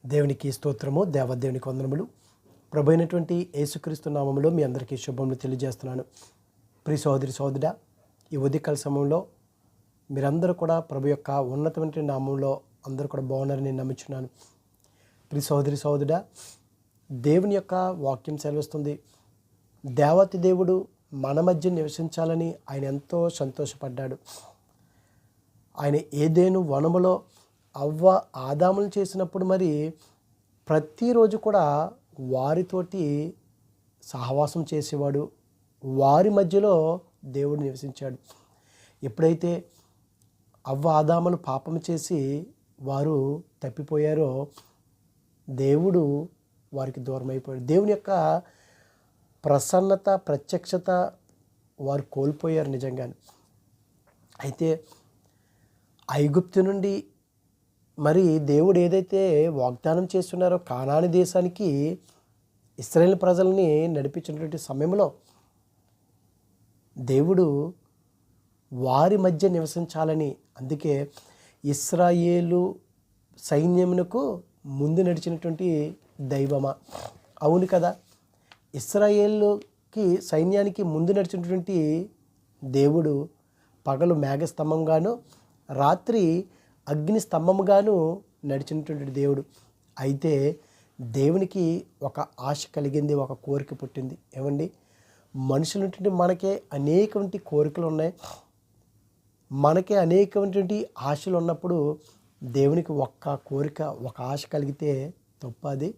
దేవునికి స్తోత్రము, దేవదేవునికి వందనములు. ప్రభు అయినటువంటి యేసుక్రీస్తు నామములో మీ అందరికీ శుభములు తెలియజేస్తున్నాను. ప్రియ సహోదరి సహోదరుడా, ఈ ఉదయకాల సమయంలో మీరందరూ కూడా ప్రభు యొక్క ఉన్నతమైన నామంలో అందరూ కూడా బాగున్నారని నేను నమ్ముచున్నాను. ప్రియ సహోదరి సహోదరుడా, దేవుని యొక్క వాక్యం సెలవిస్తుంది, దేవతి దేవుడు మన మధ్య నివసించాలని ఆయన ఎంతో సంతోషపడ్డాడు. ఆయన ఏదేను వనములో అవ్వ ఆదాములు చేసినప్పుడు మరి ప్రతిరోజు కూడా వారితోటి సహవాసం చేసేవాడు. వారి మధ్యలో దేవుడు నివసించాడు. ఎప్పుడైతే అవ్వ ఆదాములు పాపం చేసి వారు తప్పిపోయారో దేవుడు వారికి దూరం అయిపోయాడు. దేవుని యొక్క ప్రసన్నత, ప్రత్యక్షత వారు కోల్పోయారు నిజంగానే. అయితే ఐగుప్తు నుండి మరి దేవుడు ఏదైతే వాగ్దానం చేస్తున్నారో కానాని దేశానికి ఇశ్రాయేలు ప్రజల్ని నడిపించినటువంటి సమయంలో దేవుడు వారి మధ్య నివసించాలని, అందుకే ఇశ్రాయేలు సైన్యమునకు ముందు నడిచినటువంటి దైవమా? అవును కదా, ఇశ్రాయేలుకి సైన్యానికి ముందు నడిచినటువంటి దేవుడు పగలు మేఘస్తంభంగాను రాత్రి అగ్ని స్తంభముగాను నడిచినటువంటి దేవుడు. అయితే దేవునికి ఒక ఆశ కలిగింది, ఒక కోరిక పుట్టింది. ఏమండి, మనుషులంటే మనకే అనేకటువంటి కోరికలు ఉన్నాయి, మనకే అనేకమైనటువంటి ఆశలు ఉన్నప్పుడు దేవునికి ఒక్క కోరిక, ఒక ఆశ కలిగితే తప్పది.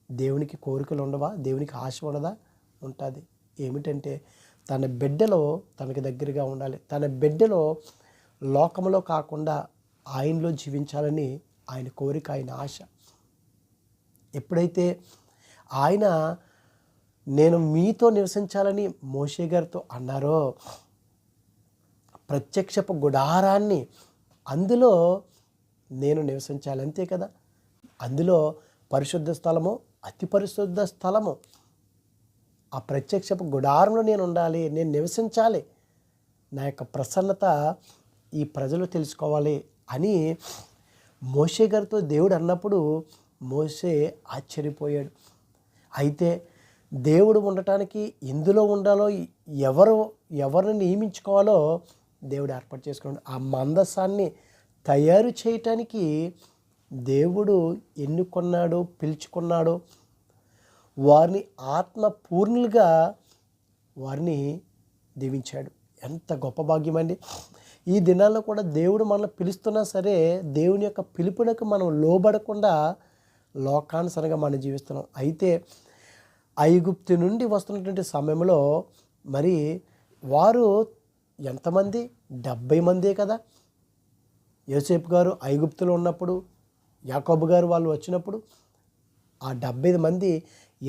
దేవునికి కోరికలు ఉండవా? దేవునికి ఆశ ఉండదా? ఉంటుంది. ఏమిటంటే తన బిడ్డలో తనకి దగ్గరగా ఉండాలి. తన బిడ్డలో లోకంలో కాకుండా ఆయనలో జీవించాలని ఆయన కోరిక, ఆయన ఆశ. ఎప్పుడైతే ఆయన నేను మీతో నివసించాలని మోషే గారితో అన్నారో, ప్రత్యక్షపు గుడారాన్ని అందులో నేను నివసించాలి, అంతే కదా. అందులో పరిశుద్ధ స్థలము, అతి పరిశుద్ధ స్థలము, ఆ ప్రత్యక్షపు గుడారంలో నేను ఉండాలి, నేను నివసించాలి. నా యొక్క ప్రసన్నత ఈ ప్రజలు తెలుసుకోవాలి అని మోషే గారితో దేవుడు అన్నప్పుడు మోషే ఆశ్చర్యపోయాడు. అయితే దేవుడు ఉండటానికి ఎందులో ఉండాలో, ఎవరిని నియమించుకోవాలో దేవుడు ఏర్పాటు చేసుకున్నాడు. ఆ మందసాన్ని తయారు చేయటానికి దేవుడు ఎన్నుకున్నాడు, పిలుచుకున్నాడు. వారిని ఆత్మపూర్ణులుగా వారిని దీవించాడు. ఎంత గొప్ప భాగ్యం అండి. ఈ దినాల్లో కూడా దేవుడు మనల్ని పిలుస్తున్నా సరే దేవుని యొక్క పిలుపునకు మనం లోబడకుండా లోకానుసరంగా మనం జీవిస్తున్నాం. అయితే ఐగుప్తు నుండి వస్తున్నటువంటి సమయంలో మరి వారు ఎంతమంది? 70 మందే కదా. యోసేపు గారు ఐగుప్తులో ఉన్నప్పుడు, యాకోబు గారు వాళ్ళు వచ్చినప్పుడు ఆ 70 మంది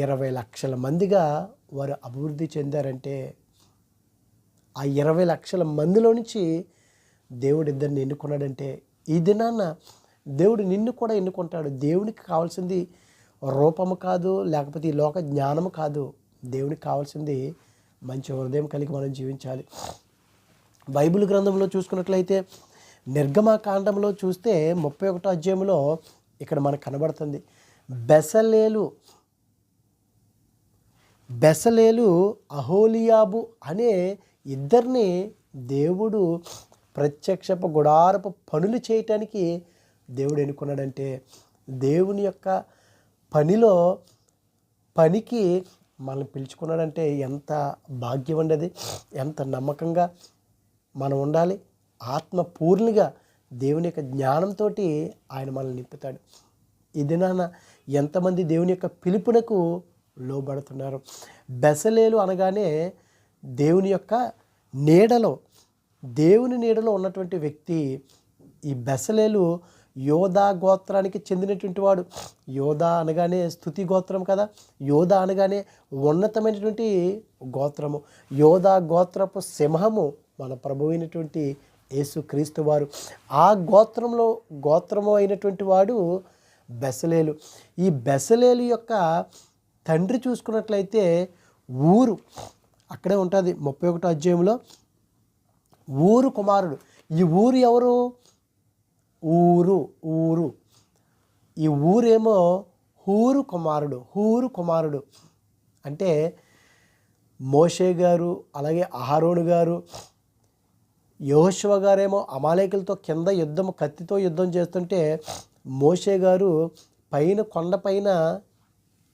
20 లక్షల మందిగా వారు అభివృద్ధి చెందారంటే, ఆ 20 లక్షల మందిలో నుంచి దేవుడు ఇద్దరిని ఎన్నుకున్నాడంటే, ఈ దినాన దేవుడు నిన్ను కూడా ఎన్నుకుంటాడు. దేవునికి కావాల్సింది రూపము కాదు, లేకపోతే ఈ లోక జ్ఞానము కాదు. దేవునికి కావాల్సింది మంచి హృదయం కలిగి మనం జీవించాలి. బైబిల్ గ్రంథంలో చూసుకున్నట్లయితే నిర్గమకాండంలో చూస్తే 31వ అధ్యాయంలో ఇక్కడ మనకు కనబడుతుంది, బెసలేలు అహోలియాబు అనే ఇద్దరిని దేవుడు ప్రత్యక్షపు గుడారపు పనులు చేయటానికి దేవుడు ఎన్నుకున్నాడంటే, దేవుని యొక్క పనికి మనల్ని పిలుచుకున్నాడంటే ఎంత భాగ్యం అండి. అది ఎంత నమ్మకంగా మనం ఉండాలి. ఆత్మపూర్ణిగా దేవుని యొక్క జ్ఞానంతో ఆయన మనల్ని నింపుతాడు. ఈ దినాన ఎంతమంది దేవుని యొక్క పిలుపునకు లోబడుతున్నారు? బెసలేలు అనగానే దేవుని యొక్క దేవుని నీడలో ఉన్నటువంటి వ్యక్తి. ఈ బెసలేలు యోధా గోత్రానికి చెందినటువంటి వాడు. యోధా అనగానే స్తుతి గోత్రం కదా. యోధా అనగానే ఉన్నతమైనటువంటి గోత్రము. యోధా గోత్రపు సింహము మన ప్రభువు అయినటువంటి యేసుక్రీస్తు వారు. ఆ గోత్రము అయినటువంటి వాడు బెసలేలు. ఈ బెసలేలు యొక్క తండ్రి చూసుకున్నట్లయితే ఊరు అక్కడే ఉంటుంది. 31వ అధ్యాయంలో ఊరు కుమారుడు. ఈ ఊరు ఎవరు? ఊరు ఈ ఊరేమో హూరు కుమారుడు అంటే మోషే గారు, అలాగే అహరోను గారు, యెహోషువ గారేమో అమాలేకులతో కింద కత్తితో యుద్ధం చేస్తుంటే మోషే గారు పైన కొండపైన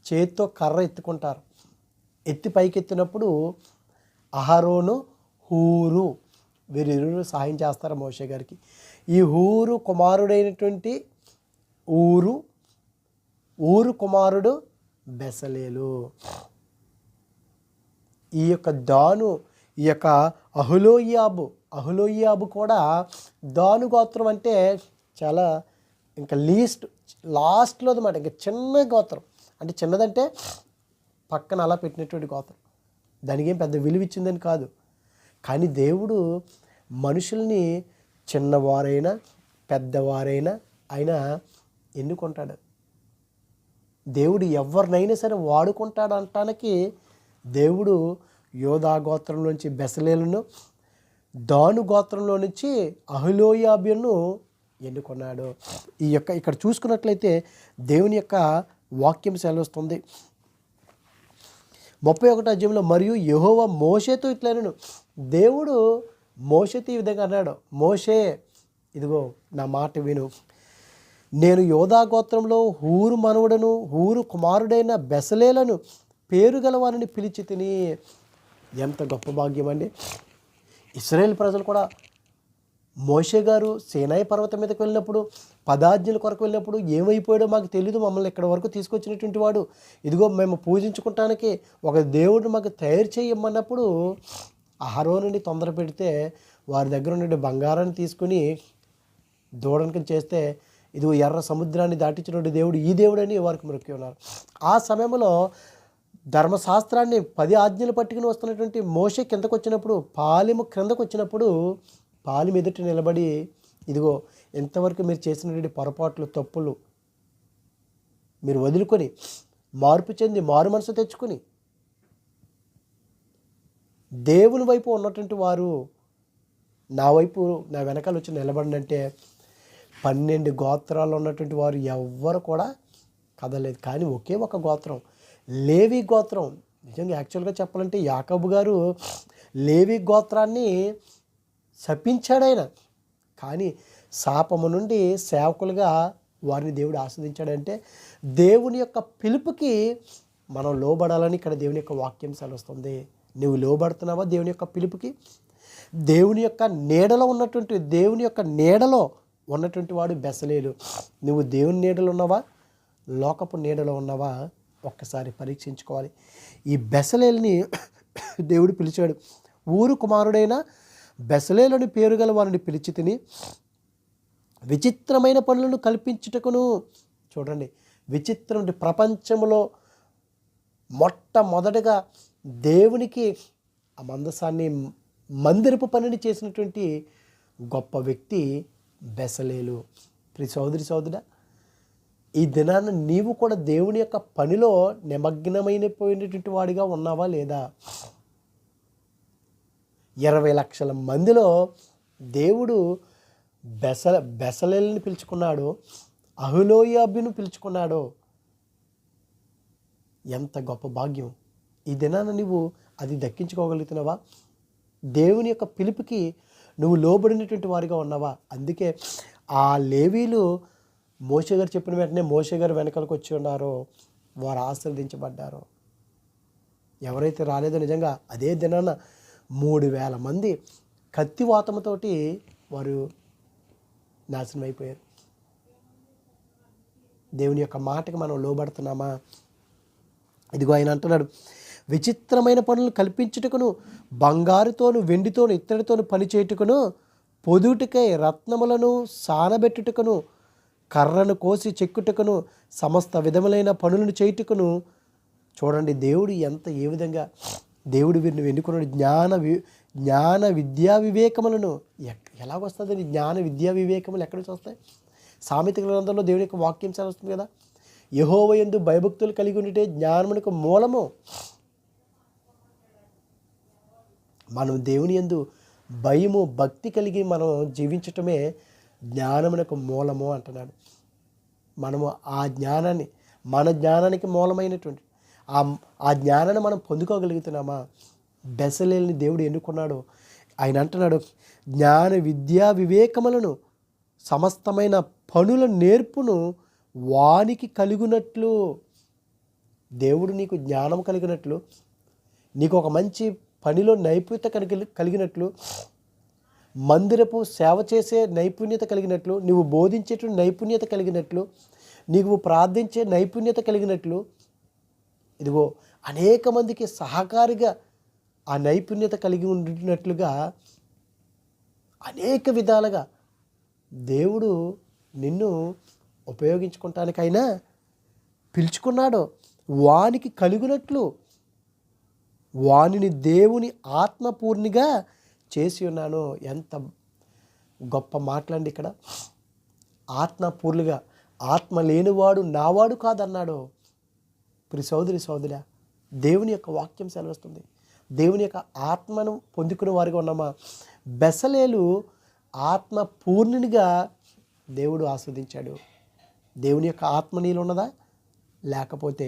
చేతితో కర్ర ఎత్తుకుంటారు. ఎత్తి పైకెత్తినప్పుడు అహరోను, హూరు వీరిరువురు సహాయం చేస్తారు మోషే గారికి. ఈ హూరు కుమారుడైనటువంటి ఊరు కుమారుడు బెసలేలు. ఈ యొక్క దాను, ఈ యొక్క అహులోయాబు కూడా దాను గోత్రం అంటే చాలా ఇంకా లాస్ట్లో అనమాట. ఇంకా చిన్న గోత్రం అంటే చిన్నదంటే పక్కన అలా పెట్టినటువంటి గోత్రం. దానికి ఏం పెద్ద విలువ ఇచ్చిందని కాదు, కానీ దేవుడు మనుషుల్ని చిన్నవారైనా పెద్దవారైనా ఆయన ఎన్నుకుంటాడు. దేవుడు ఎవరినైనా సరే వాడుకుంటాడు అనటానికి దేవుడు యోధా గోత్రంలోంచి బెసలేలును, దాను గోత్రంలో నుంచి అహులోయాబును ఎన్నుకున్నాడు. ఇక్కడ చూసుకున్నట్లయితే దేవుని యొక్క వాక్యం సెలవుస్తుంది 31వ అధ్యాయంలో, మరియు యెహోవా మోషేతో ఇట్లనెను. దేవుడు మోషేతో ఈ విధంగా అన్నాడు, మోషే ఇదిగో నా మాట విను, నేను యోధా గోత్రంలో హూరు మనవడను హూరు కుమారుడైన బెసలేలను పేరు గలవారిని పిలిచి తిని. ఎంత గొప్ప భాగ్యం అండి. ఇశ్రాయేల్ ప్రజలు కూడా మోషే గారు సీనాయి పర్వతం మీదకి వెళ్ళినప్పుడు, 10 ఆజ్ఞల కొరకు వెళ్ళినప్పుడు ఏమైపోయాడో మాకు తెలియదు, మమ్మల్ని ఇక్కడ వరకు తీసుకొచ్చినటువంటి వాడు, ఇదిగో మేము పూజించుకుంటానికి ఒక దేవుడు మాకు తయారు చేయమన్నప్పుడు అహరోనుని తొందర పెడితే వారి దగ్గర ఉండే బంగారాన్ని తీసుకుని దూడనికి చేస్తే ఇదిగో ఎర్ర సముద్రాన్ని దాటించినటువంటి దేవుడు ఈ దేవుడని వారికి మొక్కి ఉన్నారు. ఆ సమయంలో ధర్మశాస్త్రాన్ని 10 ఆజ్ఞలు పట్టుకుని వస్తున్నటువంటి మోషే కిందకు వచ్చినప్పుడు, పాలెము క్రిందకు వచ్చినప్పుడు పాలెం ఎదుట నిలబడి, ఇదిగో ఎంతవరకు మీరు చేసినటువంటి పొరపాట్లు, తప్పులు మీరు వదులుకొని మార్పు చెంది మారు మనసు తెచ్చుకొని దేవుని వైపు ఉన్నటువంటి వారు నా వైపు నా వెనకాల వచ్చి నిలబడండి అంటే 12 గోత్రాలు ఉన్నటువంటి వారు ఎవ్వరు కూడా కదలేదు. కానీ ఒకే ఒక గోత్రం, లేవి గోత్రం. నిజంగా యాక్చువల్గా చెప్పాలంటే యాకోబు గారు లేవి గోత్రాన్ని శపించాడైన, కానీ శాపము నుండి సేవకులుగా వారిని దేవుడు ఆస్వాదించాడంటే దేవుని యొక్క పిలుపుకి మనం లోబడాలని ఇక్కడ దేవుని యొక్క వాక్యం సెలవుస్తుంది. నువ్వు లోబడుతున్నావా దేవుని యొక్క పిలుపుకి? దేవుని యొక్క నీడలో ఉన్నటువంటి వాడు బెసలేలు. నువ్వు దేవుని నీడలో ఉన్నావా, లోకపు నీడలో ఉన్నావా? ఒక్కసారి పరీక్షించుకోవాలి. ఈ బెసలేలుని దేవుడు పిలిచాడు. ఊరు కుమారుడైన బెసలేలుని పేరు గల వారిని పిలిచి తిని విచిత్రమైన పనులను కల్పించుటకును. చూడండి, విచిత్రం ప్రపంచంలో మొట్టమొదటగా దేవునికి ఆ మందసాన్ని మందిరపు పనిని చేసినటువంటి గొప్ప వ్యక్తి బెసలేలు. ప్రియ సోదరుడా, ఈ దినాన నీవు కూడా దేవుని యొక్క పనిలో నిమగ్నమైపోయినటువంటి వాడిగా ఉన్నావా లేదా? 20 లక్షల మందిలో దేవుడు బెసలేలుని పిలుచుకున్నాడు, అహులోయాబును పిలుచుకున్నాడు. ఎంత గొప్ప భాగ్యం! ఈ దినాన నువ్వు అది దక్కించుకోగలుగుతున్నావా? దేవుని యొక్క పిలుపుకి నువ్వు లోబడినటువంటి వారిగా ఉన్నావా? అందుకే ఆ లేవీలు మోషే గారు చెప్పిన వెంటనే మోషే గారు వెనకాలకు వచ్చి ఉన్నారో వారు ఆశీర్వదించబడ్డారు. ఎవరైతే రాలేదో నిజంగా అదే దినాన 3000 మంది కత్తివాతముతోటి వారు నాశనం అయిపోయారు. దేవుని యొక్క మాటకి మనం లోబడుతున్నామా? ఇదిగో ఆయన అంటున్నాడు, విచిత్రమైన పనులు కల్పించుటకును, బంగారుతోను వెండితోను ఇత్తడితోను పని చేయుటకును, పొదుటికై రత్నములను సానబెట్టుటకును, కర్రను కోసి చెక్కుటకును, సమస్త విధములైన పనులను చేయుటకును. చూడండి, దేవుడు ఏ విధంగా దేవుడు వీరిని ఎన్నుకున్నాడు. జ్ఞాన విద్యా వివేకములను ఎలాగొస్తుందని జ్ఞాన విద్యా వివేకములు ఎక్కడి నుంచి వస్తాయి? సామెతల గ్రంథంలో దేవుని యొక్క వాక్యం వస్తుంది కదా, యెహోవా యందు భయభక్తులు కలిగి ఉంటే జ్ఞానమునకు మూలము. మనం దేవుని యందు భయము భక్తి కలిగి మనం జీవించటమే జ్ఞానమునకు మూలము అంటున్నాడు. మనము ఆ జ్ఞానాన్ని, మన జ్ఞానానికి మూలమైనటువంటి ఆ జ్ఞానాన్ని మనం పొందుకోగలుగుతున్నామా? బెసలేల్ని దేవుడు ఎన్నుకున్నాడు. ఆయన అంటున్నాడు, జ్ఞాన విద్యా వివేకములను సమస్తమైన పనుల నేర్పును వానికి కలుగునట్లు. దేవుడు నీకు జ్ఞానం కలిగినట్లు, నీకు ఒక మంచి పనిలో నైపుణ్యత కలిగినట్లు, మందిరపు సేవ చేసే నైపుణ్యత కలిగినట్లు, నువ్వు బోధించేటువంటి నైపుణ్యత కలిగినట్లు, నీవు ప్రార్థించే నైపుణ్యత కలిగినట్లు, ఇదిగో అనేక మందికి సహకారిగా ఆ నైపుణ్యత కలిగి ఉండినట్లుగా అనేక విధాలుగా దేవుడు నిన్ను ఉపయోగించుకోవటానికైనా పిలుచుకున్నాడు. వానికి కలుగునట్లు వానిని దేవుని ఆత్మపూర్ణిగా చేసి ఉన్నాను. ఎంత గొప్ప మాటలండి ఇక్కడ. ఆత్మపూర్ణిగా, ఆత్మ లేనివాడు నావాడు కాదన్నాడు. ప్రియ సోదరి సోదరా, దేవుని యొక్క వాక్యం సెలవిస్తుంది. దేవుని యొక్క ఆత్మను పొందుకునే వారిగా ఉన్నామా? బెసలేలు ఆత్మ పూర్ణునిగా దేవుడు ఆస్వాదించాడు. దేవుని యొక్క ఆత్మ నీలో ఉన్నదా? లేకపోతే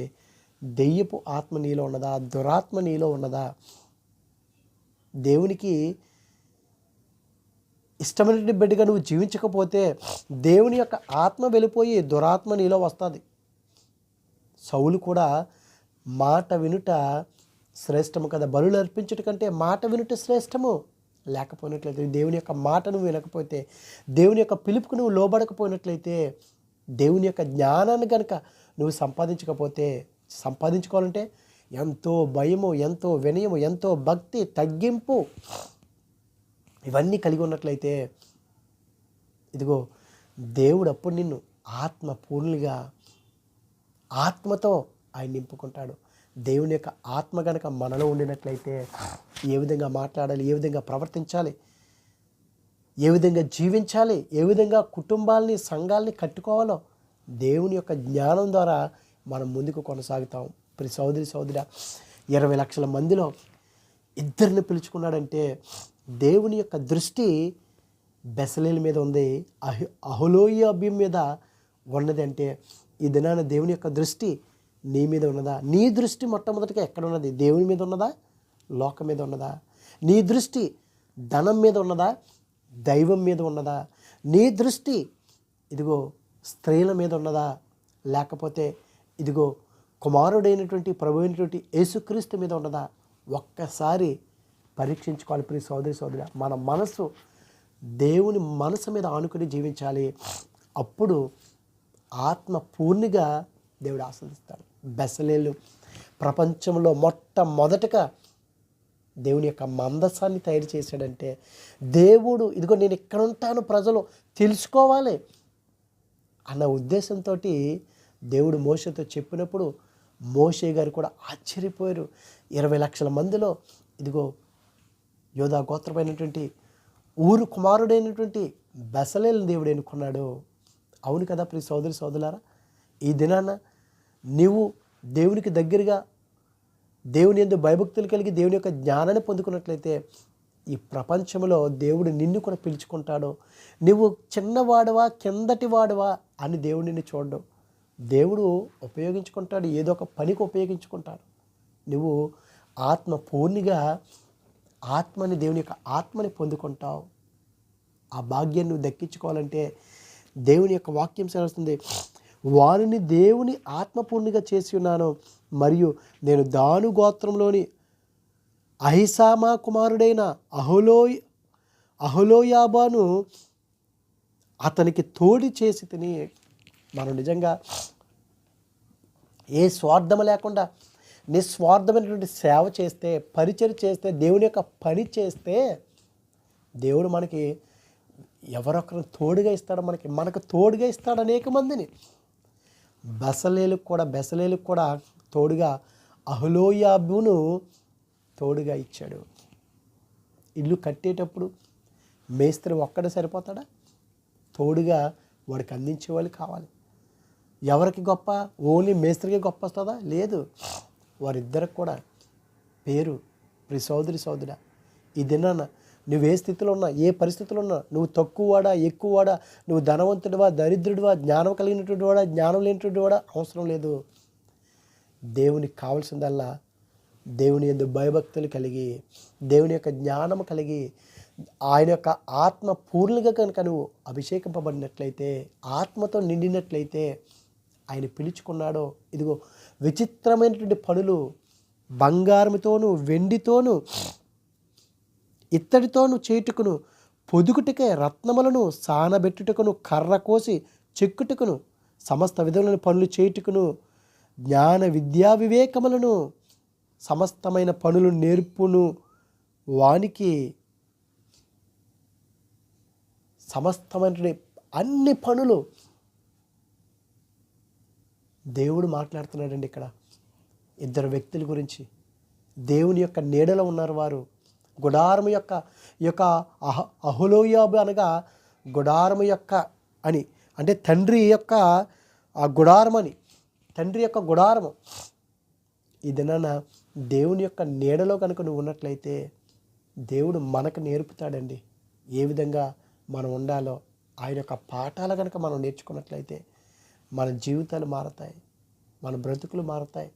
దెయ్యపు ఆత్మ నీలో ఉన్నదా? దురాత్మ నీలో ఉన్నదా? దేవునికి ఇష్టమైన బిడ్డగా నువ్వు జీవించకపోతే దేవుని యొక్క ఆత్మ వెళ్ళిపోయి దురాత్మ నీలో వస్తుంది. సౌలు కూడా మాట వినుట శ్రేష్టము కదా, బలులు అర్పించుట కంటే మాట వినుట శ్రేష్టము. లేకపోయినట్లయితే, దేవుని యొక్క మాటను వినకపోతే, దేవుని యొక్క పిలుపుకు నువ్వు లోబడకపోయినట్లయితే, దేవుని యొక్క జ్ఞానాన్ని కనుక నువ్వు సంపాదించుకోవాలంటే ఎంతో భయము, ఎంతో వినయము, ఎంతో భక్తి, తగ్గింపు ఇవన్నీ కలిగి ఉన్నట్లయితే, ఇదిగో దేవుడు అప్పుడు నిన్ను ఆత్మపూర్ణులుగా, ఆత్మతో ఆయన నింపుకుంటాడు. దేవుని యొక్క ఆత్మ కనుక మనలో ఉండినట్లయితే ఏ విధంగా మాట్లాడాలి, ఏ విధంగా ప్రవర్తించాలి, ఏ విధంగా జీవించాలి, ఏ విధంగా కుటుంబాలని, సంఘాలని కట్టుకోవాలో దేవుని యొక్క జ్ఞానం ద్వారా మనం ముందుకు కొనసాగుతాం. ప్రతి సోదరి 20 లక్షల మందిలో ఇద్దరిని పిలుచుకున్నాడంటే దేవుని యొక్క దృష్టి బెసలేల మీద ఉంది, అహోలీయాబు మీద ఉన్నది. అంటే ఈ దినాన దేవుని యొక్క దృష్టి నీ మీద ఉన్నదా? నీ దృష్టి మొట్టమొదటిగా ఎక్కడ ఉన్నది? దేవుని మీద ఉన్నదా? లోకం మీద ఉన్నదా? నీ దృష్టి ధనం మీద ఉన్నదా? దైవం మీద ఉన్నదా? నీ దృష్టి ఇదిగో స్త్రీల మీద ఉన్నదా? లేకపోతే ఇదిగో కుమారుడైనటువంటి ప్రభు అయినటువంటి యేసుక్రీస్తు మీద ఉన్నదా? ఒక్కసారి పరీక్షించుకోవాలి. ప్రియ సోదరి, మన మనసు దేవుని మనసు మీద ఆనుకుని జీవించాలి. అప్పుడు ఆత్మ పూర్ణిగా దేవుడు ఆస్వాదిస్తాడు. బెసలేలు ప్రపంచంలో మొట్టమొదటగా దేవుని యొక్క మందసాన్ని తయారు చేశాడంటే దేవుడు ఇదిగో నేను ఇక్కడ ఉంటాను, ప్రజలు తెలుసుకోవాలి అన్న ఉద్దేశంతో దేవుడు మోషేతో చెప్పినప్పుడు మోషే గారు కూడా ఆశ్చర్యపోయారు. 20 లక్షల మందిలో ఇదిగో యోధా గోత్రమైనటువంటి ఊరు కుమారుడైనటువంటి బెసలేలు దేవుడు ఎన్నుకున్నాడు. అవును కదా ప్రియ సోదరులారా, ఈ దినాన నీవు దేవునికి దగ్గరగా, దేవుని యందు భయభక్తులు కలిగి దేవుని యొక్క జ్ఞానాన్ని పొందుకున్నట్లయితే ఈ ప్రపంచంలో దేవుడు నిన్ను కూడా పిలుచుకుంటాడు. నువ్వు చిన్నవాడవా, కిందటి వాడవా అని దేవుడు నిన్ను చూడడం. దేవుడు ఉపయోగించుకుంటాడు, ఏదో ఒక పనికి ఉపయోగించుకుంటాడు. నువ్వు ఆత్మ పూర్ణిగా దేవుని యొక్క ఆత్మని పొందుకుంటావు. ఆ భాగ్యాన్ని నువ్వు దక్కించుకోవాలంటే దేవుని యొక్క వాక్యం సెలవుస్తుంది, వారిని దేవుని ఆత్మపూర్ణిగా చేసి ఉన్నాను, మరియు నేను దాను గోత్రంలోని అహిసామా కుమారుడైన అహోలీయాబును అతనికి తోడి చేసి తిని. మనం నిజంగా ఏ స్వార్థం లేకుండా నిస్వార్థమైనటువంటి సేవ చేస్తే, పరిచయం చేస్తే, దేవుని యొక్క పని చేస్తే దేవుడు మనకి ఎవరొకరు తోడుగా ఇస్తాడు. మనకు తోడుగా ఇస్తాడు అనేక మందిని. బెసలేలకు కూడా తోడుగా అహోలీయాబును తోడుగా ఇచ్చాడు. ఇల్లు కట్టేటప్పుడు మేస్త్రి ఒక్కడే సరిపోతాడా? తోడుగా వాడికి అందించే వాళ్ళు కావాలి. ఎవరికి గొప్ప? ఓన్లీ మేస్త్రికి గొప్ప వస్తుందా? లేదు, వారిద్దరికి కూడా పేరు. ప్రియ సోదరుడా, ఈ దినాన నువ్వు ఏ స్థితిలో ఉన్నా, ఏ పరిస్థితిలో ఉన్నా, నువ్వు తక్కువవాడా ఎక్కువవాడా, నువ్వు ధనవంతుడివా దరిద్రుడివా, జ్ఞానం కలిగినటువంటి వాడా జ్ఞానం లేనటువంటి వాడా అవసరం లేదు. దేవునికి కావాల్సిందల్లా దేవుని యందు భయభక్తులు కలిగి, దేవుని యొక్క జ్ఞానం కలిగి, ఆయన యొక్క ఆత్మ పూర్ణంగా కనుక నువ్వు అభిషేకింపబడినట్లయితే, ఆత్మతో నిండినట్లయితే, ఆయన పిలుచుకున్నాడో ఇదిగో విచిత్రమైనటువంటి పనులు బంగారముతోను వెండితోను ఇత్తడితోను చేటుకును, పొదుగుటకే రత్నములను సానబెట్టుటకును, కర్ర కోసి చెక్కుటకును, సమస్త విధములను పనులు చేటుకును, జ్ఞాన విద్యా వివేకములను సమస్తమైన పనులు నేర్పును వానికి, సమస్తమైన అన్ని పనులు దేవుడు మాట్లాడుతున్నాడండి. ఇక్కడ ఇద్దరు వ్యక్తుల గురించి, దేవుని యొక్క నీడలో ఉన్నారు వారు. గుడారము యొక్క అహోలీయాబు అనగా గుడారము యొక్క అని, అంటే తండ్రి యొక్క ఆ గుడారమని, తండ్రి యొక్క గుడారము. ఈ దినాన దేవుని యొక్క నీడలో కనుక నువ్వు ఉన్నట్లయితే దేవుడు మనకు నేర్పుతాడండి ఏ విధంగా మనం ఉండాలో. ఆయన యొక్క పాఠాలు కనుక మనం నేర్చుకున్నట్లయితే మన జీవితాలు మారతాయి, మన బ్రతుకులు మారతాయి,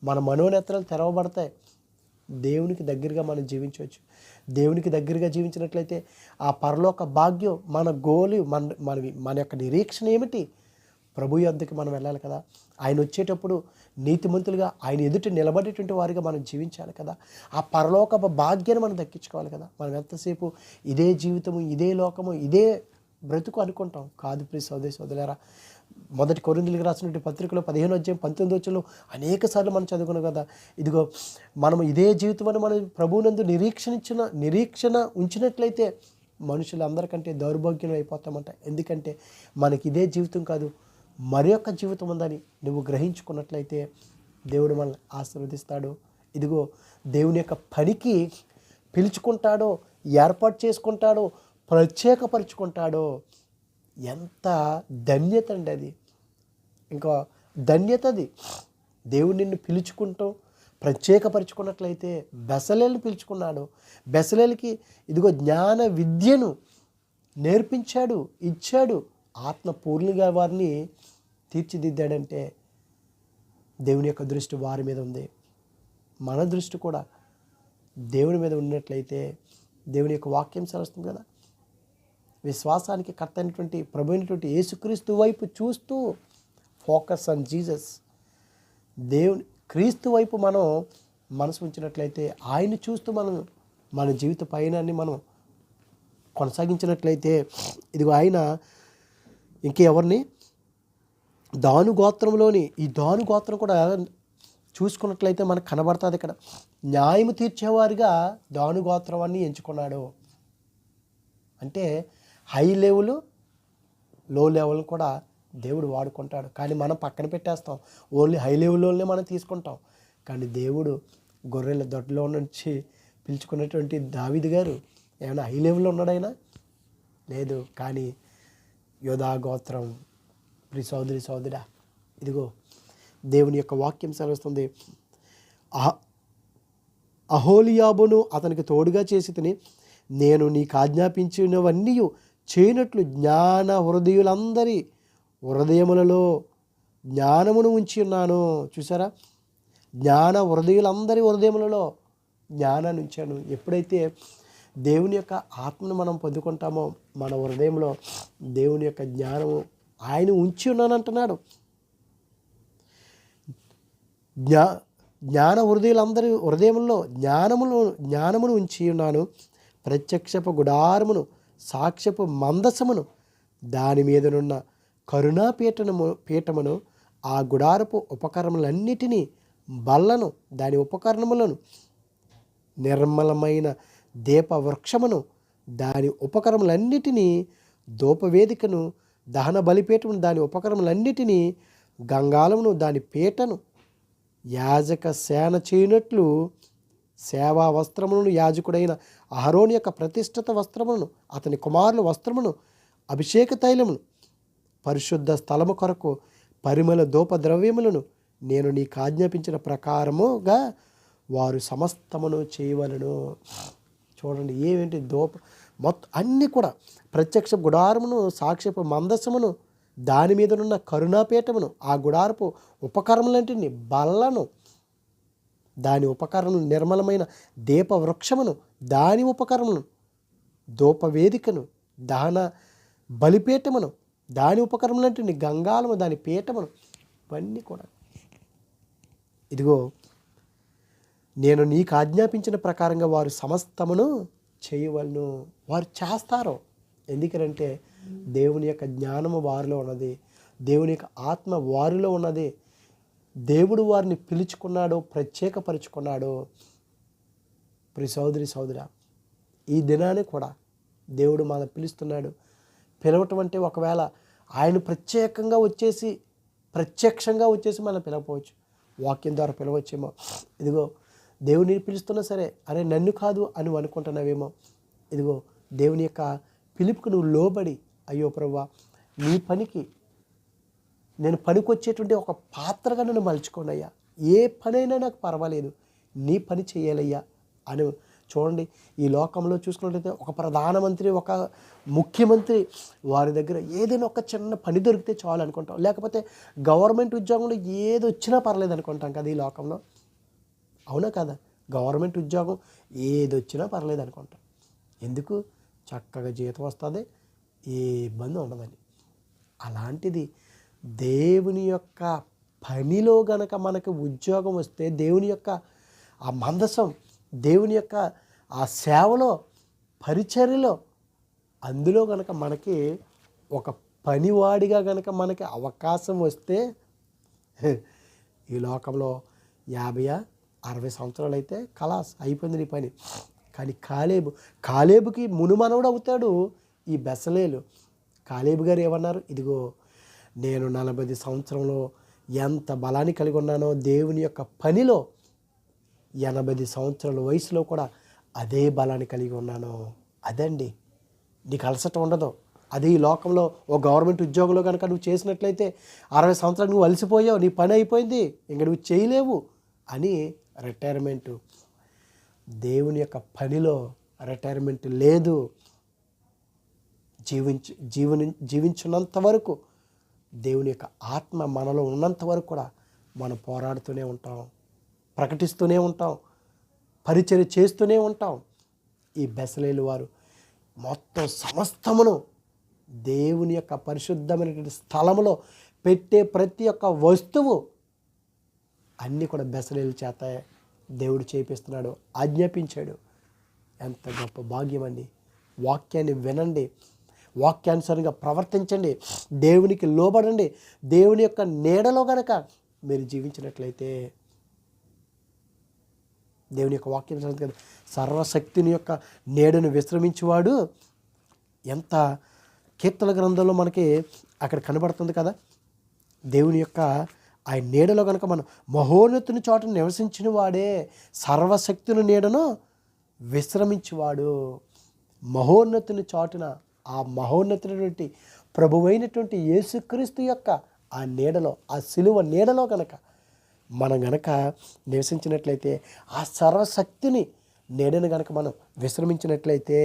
మన మనోనేత్రాలు తెరవబడతాయి. దేవునికి దగ్గరగా మనం జీవించవచ్చు. దేవునికి దగ్గరగా జీవించినట్లయితే ఆ పరలోక భాగ్యం మన గోలు, మన యొక్క నిరీక్షణ ఏమిటి? ప్రభు యొద్దకు మనం వెళ్ళాలి కదా. ఆయన వచ్చేటప్పుడు నీతిమంతులుగా ఆయన ఎదుట నిలబడేటువంటి వారిగా మనం జీవించాలి కదా. ఆ పరలోక భాగ్యాన్ని మనం దక్కించుకోవాలి కదా. మనం ఎంతసేపు ఇదే జీవితము, ఇదే లోకము, ఇదే బ్రతుకు అనుకుంటాం. కాదు ప్రియ సోదరి సోదరులారా, మొదటి కొరింథీయులకు రాసినటువంటి పత్రికలో 15:19 అనేక సార్లు మనం చదువుకున్నాం కదా. ఇదిగో మనం ఇదే జీవితం అని మనం ప్రభువునందు నిరీక్షణ ఉంచినట్లయితే మనుషులందరికంటే దౌర్భాగ్యం అయిపోతామంట. ఎందుకంటే మనకి ఇదే జీవితం కాదు, మరి యొక్క జీవితం ఉందని నువ్వు గ్రహించుకున్నట్లయితే దేవుడు మనల్ని ఆశీర్వదిస్తాడు. ఇదిగో దేవుని యొక్క పనికి పిలుచుకుంటాడో, ఏర్పాటు చేసుకుంటాడో, ప్రత్యేకపరుచుకుంటాడో. ఎంత ధన్యత అండి అది. ఇంకా ధన్యత అది. దేవుడు నిన్ను పిలుచుకుంటాం, ప్రత్యేకపరుచుకున్నట్లయితే. బెసలేలు పిలుచుకున్నాడు. బెసలేలకి ఇదిగో జ్ఞాన విద్యను నేర్పించాడు, ఇచ్చాడు. ఆత్మ పూర్ణిగా వారిని తీర్చిదిద్దాడంటే దేవుని యొక్క దృష్టి వారి మీద ఉంది. మన దృష్టి కూడా దేవుని మీద ఉన్నట్లయితే దేవుని యొక్క వాక్యం సెలవుస్తుంది కదా. విశ్వాసానికి కర్త అయినటువంటి ప్రభు అయినటువంటి యేసుక్రీస్తు వైపు చూస్తూ, ఫోకస్ ఆన్ జీసస్, దేవుని క్రీస్తు వైపు మనం మనసు ఉంచినట్లయితే, ఆయన చూస్తూ మనం మన జీవిత పయనాన్ని మనం కొనసాగించినట్లయితే, ఇదిగో ఆయన ఇంకెవరిని, దాను గోత్రంలోని ఈ దాను గోత్రం కూడా చూసుకున్నట్లయితే మనకు కనబడుతుంది. ఇక్కడ న్యాయము తీర్చేవారిగా దాను గోత్రాన్ని ఎంచుకున్నాడు. అంటే హై లెవెల్, లో లెవెల్ కూడా దేవుడు వాడుకుంటాడు. కానీ మనం పక్కన పెట్టేస్తాం, ఓన్లీ హై లెవెల్లోనే మనం తీసుకుంటాం. కానీ దేవుడు గొర్రెల దొడ్లో నుంచి పిలుచుకున్నటువంటి దావీదు గారు ఏమైనా హై లెవెల్లో ఉన్నాడైనా? లేదు. కానీ యోధా గోత్రం, ప్రియ సోదరి సోదరా, ఇదిగో దేవుని యొక్క వాక్యం సెలవుస్తుంది. అహోలీయాబును అతనికి తోడుగా చేసి తిని, నేను నీకు ఆజ్ఞాపించినవన్నీ చేయనట్లు జ్ఞాన హృదయులందరి హృదయములలో జ్ఞానమును ఉంచి ఉన్నాను. చూసారా, జ్ఞాన హృదయులందరి హృదయములలో జ్ఞానాన్ని ఉంచాను. ఎప్పుడైతే దేవుని యొక్క ఆత్మను మనం పొందుకుంటామో మన హృదయంలో దేవుని యొక్క జ్ఞానము ఆయన ఉంచి ఉన్నాను అంటున్నాడు. జ్ఞాన హృదయులందరి హృదయంలో జ్ఞానమును ఉంచి ఉన్నాను. ప్రత్యక్షపు గుడారమును, సాక్ష్యపు మందసమును, దాని మీదనున్న కరుణా పీఠమును, ఆ గుడారపు ఉపకరణములన్నిటినీ, బల్లను, దాని ఉపకరణములను, నిర్మలమైన దీపవృక్షమును, దాని ఉపకరణములన్నిటినీ, ధూపవేదికను, దహన బలిపీఠమును, దాని ఉపకరణములన్నిటినీ, గంగాళమును, దాని పీటను, యాజక సేన చేయనట్లు సేవా వస్త్రములను, యాజకుడైన అహరోని యొక్క ప్రతిష్ఠిత వస్త్రములను, అతని కుమారుల వస్త్రమును, అభిషేక తైలమును, పరిశుద్ధ స్థలము కొరకు పరిమళ ధూప ద్రవ్యములను నేను నీకు ఆజ్ఞాపించిన ప్రకారముగా వారు సమస్తమును చేయవలను. చూడండి ఏమేంటి మొత్తం అన్నీ కూడా ప్రత్యక్ష గుడారమును, సాక్ష్యపు మందసమును, దాని మీదనున్న కరుణాపీఠమును, ఆ గుడారపు ఉపకరణములంటిని, బల్లను, దాని ఉపకరణం, నిర్మలమైన దీప వృక్షమును, దాని ఉపకరణమును, ధూపవేదికను, దహన బలిపీఠమును, దాని ఉపకరణములంటిని, గంగాలము, దాని పీఠమును, ఇవన్నీ కూడా ఇదిగో నేను నీకు ఆజ్ఞాపించిన ప్రకారంగా వారు సమస్తమును చేయవలను. వారు చేస్తారు. ఎందుకంటే దేవుని యొక్క జ్ఞానము వారిలో ఉన్నది, దేవుని యొక్క ఆత్మ వారిలో ఉన్నది. దేవుడు వారిని పిలుచుకున్నాడు, ప్రత్యేకపరుచుకున్నాడు. ప్రియ సోదరి సోదరా, ఈ దినాన్ని కూడా దేవుడు మన పిలుస్తున్నాడు. పిలవటం అంటే ఒకవేళ ఆయన ప్రత్యేకంగా ప్రత్యక్షంగా వచ్చేసి మనం పిలవవచ్చు, వాక్యం ద్వారా పిలవచ్చేమో. ఇదిగో దేవుని పిలుస్తున్నా సరే, అరే నన్ను కాదు అని అనుకుంటున్నావేమో. ఇదిగో దేవుని యొక్క పిలుపుకు నువ్వు లోబడి, అయ్యో ప్రభువా నీ పనికి నేను పనికొచ్చేటువంటి ఒక పాత్రగా నన్ను మలుచుకోనయ్యా, ఏ పనైనా నాకు పర్వాలేదు, నీ పని చేయాలయ్యా అని. చూడండి, ఈ లోకంలో చూసుకున్నట్లయితే ఒక ప్రధానమంత్రి, ఒక ముఖ్యమంత్రి, వారి దగ్గర ఏదైనా ఒక చిన్న పని దొరికితే చాలు అనుకుంటాం. లేకపోతే గవర్నమెంట్ ఉద్యోగంలో ఏది వచ్చినా పర్లేదు అనుకుంటాం కదా ఈ లోకంలో. అవునా కదా? గవర్నమెంట్ ఉద్యోగం ఏది వచ్చినా పర్లేదు అనుకుంటాం. ఎందుకు? చక్కగా జీతం వస్తుంది, ఏ ఇబ్బంది ఉండదని. అలాంటిది దేవుని యొక్క పనిలో గనక మనకు ఉద్యోగం వస్తే, దేవుని యొక్క ఆ మందసం, దేవుని యొక్క ఆ సేవలో, పరిచర్యలో, అందులో గనక మనకి ఒక పనివాడిగా గనక మనకి అవకాశం వస్తే, ఈ లోకంలో 50-60 సంవత్సరాలు అయితే ఖలాస్ అయిపోయింది నీ పని. కానీ కాలేబుకి మునుమనవుడు అవుతాడు ఈ బెసలేలు. కాలేబు గారు ఏమన్నారు? ఇదిగో నేను 40 సంవత్సరంలో ఎంత బలాన్ని కలిగి ఉన్నానో, దేవుని యొక్క పనిలో 80 సంవత్సరాల వయసులో కూడా అదే బలాన్ని కలిగి ఉన్నాను. అదండి, నీకు అలసట ఉండదు. అది ఈ లోకంలో ఓ గవర్నమెంట్ ఉద్యోగంలో కనుక నువ్వు చేసినట్లయితే 60 సంవత్సరాలు నువ్వు అలసిపోయావు, నీ పని అయిపోయింది, ఇంక నువ్వు చేయలేవు అని రిటైర్మెంటు. దేవుని యొక్క పనిలో రిటైర్మెంట్ లేదు. జీవించినంత వరకు, దేవుని యొక్క ఆత్మ మనలో ఉన్నంత వరకు కూడా మనం పోరాడుతూనే ఉంటాం, ప్రకటిస్తూనే ఉంటాం, పరిచర్య చేస్తూనే ఉంటాం. ఈ బెసలేలు వారు మొత్తం సమస్తమును దేవుని యొక్క పరిశుద్ధమైనటువంటి స్థలములో పెట్టే ప్రతి ఒక్క వస్తువు అన్నీ కూడా బెసలేలు చేత దేవుడు చేపిస్తున్నాడు, ఆజ్ఞాపించాడు. ఎంత గొప్ప భాగ్యం అండి. వాక్యాన్ని వినండి, వాక్యానుసారంగా ప్రవర్తించండి, దేవునికి లోబడండి. దేవుని యొక్క నీడలో గనక మీరు జీవించినట్లయితే, దేవుని యొక్క వాక్యం కదా, సర్వశక్తిని యొక్క నీడను విశ్రమించేవాడు. ఎంత కీర్తన గ్రంథంలో మనకి అక్కడ కనబడుతుంది కదా, దేవుని యొక్క ఆ నీడలో కనుక మనం మహోన్నతుని చోట నివసించిన వాడే సర్వశక్తిని నీడను విశ్రమించేవాడు. మహోన్నతుని చాటున, ఆ మహోన్నతునటువంటి ప్రభువైనటువంటి యేసుక్రీస్తు యొక్క ఆ నీడలో, ఆ సిలువ నీడలో కనుక మనం గనక నివసించినట్లయితే, ఆ సర్వశక్తిని నీడను గనక మనం విశ్రమించినట్లయితే,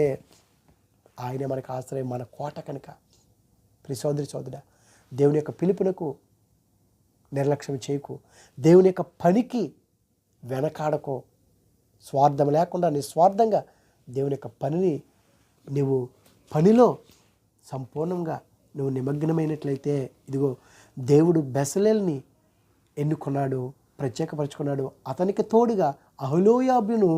ఆయనే మనకు ఆశ్రయం, మన కోట కనుక. ప్రియ సోదరి సోదరుడా, దేవుని యొక్క పిలుపునకు నిర్లక్ష్యం చేయకు, దేవుని యొక్క పనికి వెనకాడకో. స్వార్థం లేకుండా నిస్వార్థంగా దేవుని యొక్క పనిని నువ్వు పనిలో సంపూర్ణంగా నువ్వు నిమగ్నమైనట్లయితే, ఇదిగో దేవుడు బెసలేల్ని ఎన్నుకున్నాడు, ప్రత్యేకపరుచుకున్నాడు. అతనికి తోడుగా అహలోయాబును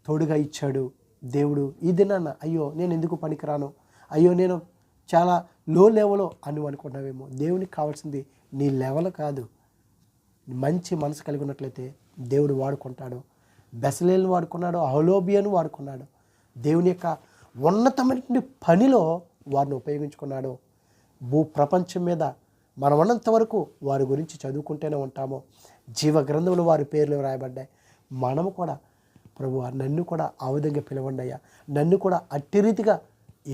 తోడుగా ఇచ్చాడు దేవుడు. ఈ దినాన్న అయ్యో నేను ఎందుకు పనికిరాను, అయ్యో నేను చాలా లో లెవెల్లో అని అనుకుంటున్నావేమో. దేవునికి కావాల్సింది నీ లెవెల్ కాదు, మంచి మనసు కలిగి ఉన్నట్లయితే దేవుడు వాడుకుంటాడు. బెసలేల్ని వాడుకున్నాడు, అహలోబియాను వాడుకున్నాడు. దేవుని యొక్క ఉన్నతమైన పనిలో వారిని ఉపయోగించుకున్నాడు. ప్రపంచం మీద మనం ఉన్నంత వరకు వారి గురించి చదువుకుంటూనే ఉంటాము. జీవ గ్రంథంలో వారి పేర్లు రాయబడ్డాయి. మనము కూడా ప్రభువా నన్ను కూడా ఆ విధంగా పిలవండి అయ్యా, నన్ను కూడా అట్టి రీతిగా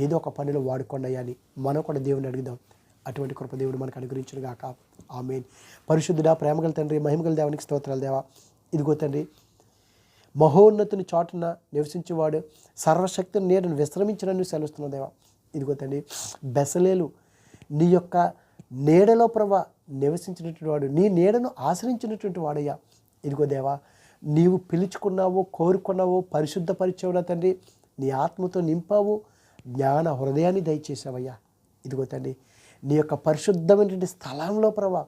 ఏదో ఒక పనిలో వాడుకోండి అయ్యా అని మనం కూడా దేవుని అడుగుదాం. అటువంటి కృప దేవుడు మనకు అనుగ్రహించును గాక. ఆమేన్. పరిశుద్ధుడా, ప్రేమగల తండ్రి, మహిమగల దేవునికి స్తోత్రాలు దేవా. ఇదిగో తండ్రి, మహోన్నతుని చాటున నివసించేవాడు, సర్వశక్తిని నీడను విశ్రమించినని సెలవుస్తున్న దేవా. ఇదిగో తండ్రి, బెసలేలు నీ యొక్క నీడలో ప్రభా నివసించినటువంటి వాడు, నీ నీడను ఆశ్రయించినటువంటి వాడయ్యా. ఇదిగో దేవా, నీవు పిలుచుకున్నావు, కోరుకున్నావు, పరిశుద్ధపరిచావునా తండ్రి, నీ ఆత్మతో నింపావు, జ్ఞాన హృదయాన్ని దయచేసావయ్యా. ఇదిగో తండ్రి, నీ యొక్క పరిశుద్ధమైనటువంటి స్థలంలో ప్రభా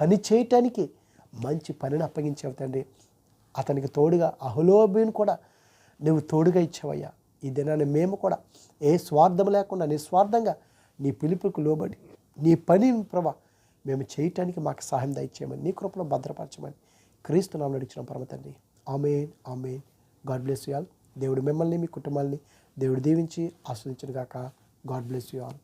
పని చేయటానికి మంచి పనిని అప్పగించావు తండ్రి. అతనికి తోడుగా అహలోబీని కూడా నువ్వు తోడుగా ఇచ్చావయ్యా. ఈ దినాన్ని మేము కూడా ఏ స్వార్థం లేకుండా నిస్వార్థంగా నీ పిలుపుకు లోబడి నీ పనిని ప్రభా మేము చేయటానికి మాకు సహాయం దయచేయమని, నీ కృపలో భద్రపరచమని క్రీస్తు నామములో అడిగిన పరమ తండ్రి. Amen, amen. God bless you all. దేవుడు మిమ్మల్ని, మీ కుటుంబాలని దేవుడు దీవించి ఆస్వాదించును గాక. God bless you all.